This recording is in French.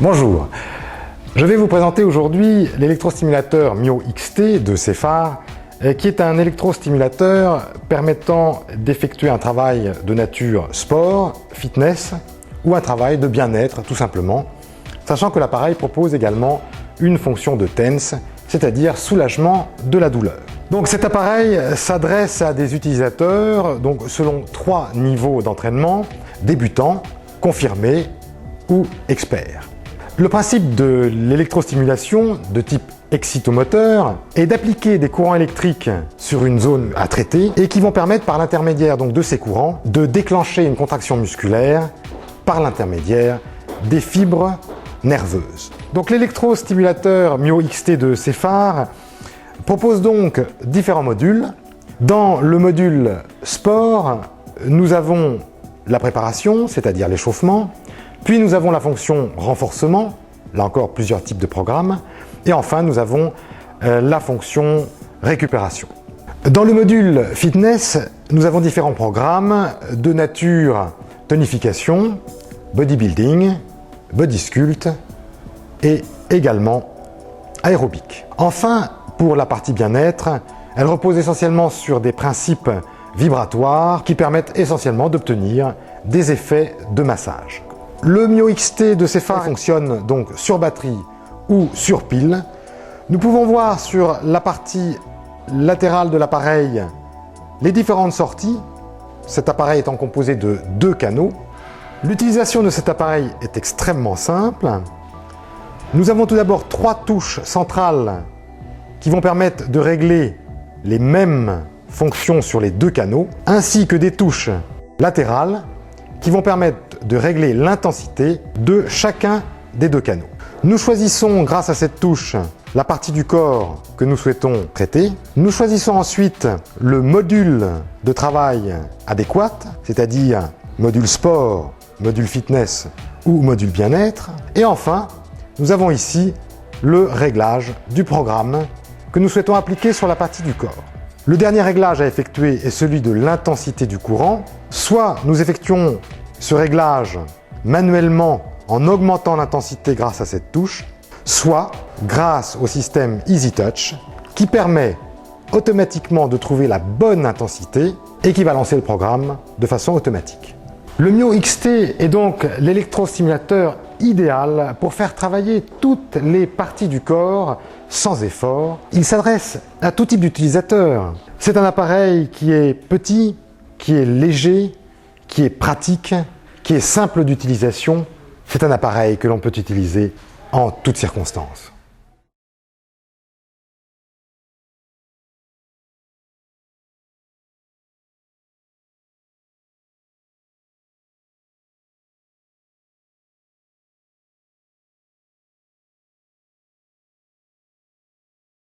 Bonjour, je vais vous présenter aujourd'hui l'électrostimulateur Myo XT de Cefar, qui est un électrostimulateur permettant d'effectuer un travail de nature sport, fitness ou un travail de bien-être tout simplement, sachant que l'appareil propose également une fonction de TENS, c'est-à-dire soulagement de la douleur. Donc cet appareil s'adresse à des utilisateurs selon 3 niveaux d'entraînement, débutant, confirmé ou expert. Le principe de l'électrostimulation de type excitomoteur est d'appliquer des courants électriques sur une zone à traiter et qui vont permettre par l'intermédiaire de ces courants de déclencher une contraction musculaire par l'intermédiaire des fibres nerveuses. Donc l'électrostimulateur Myo XT de Cefar propose donc différents modules. Dans le module sport, nous avons la préparation, c'est-à-dire l'échauffement, puis nous avons la fonction renforcement, là encore plusieurs types de programmes, et enfin nous avons la fonction récupération. Dans le module fitness, nous avons différents programmes de nature tonification, bodybuilding, body sculpt et également aérobique. Enfin, pour la partie bien-être, elle repose essentiellement sur des principes vibratoires qui permettent essentiellement d'obtenir des effets de massage. Le Myo XT de Cefar fonctionne donc sur batterie ou sur pile. Nous pouvons voir sur la partie latérale de l'appareil les différentes sorties, cet appareil étant composé de 2 canaux. L'utilisation de cet appareil est extrêmement simple. Nous avons tout d'abord 3 touches centrales qui vont permettre de régler les mêmes fonctions sur les 2 canaux, ainsi que des touches latérales qui vont permettre de régler l'intensité de chacun des 2 canaux. Nous choisissons, grâce à cette touche, la partie du corps que nous souhaitons traiter. Nous choisissons ensuite le module de travail adéquat, c'est-à-dire module sport, module fitness ou module bien-être. Et enfin, nous avons ici le réglage du programme que nous souhaitons appliquer sur la partie du corps. Le dernier réglage à effectuer est celui de l'intensité du courant. Soit nous effectuons ce réglage manuellement en augmentant l'intensité grâce à cette touche, soit grâce au système Easy Touch qui permet automatiquement de trouver la bonne intensité et qui va lancer le programme de façon automatique. Le Myo XT est donc l'électrostimulateur idéal pour faire travailler toutes les parties du corps sans effort. Il s'adresse à tout type d'utilisateur. C'est un appareil qui est petit, qui est léger, qui est pratique, qui est simple d'utilisation. C'est un appareil que l'on peut utiliser en toutes circonstances.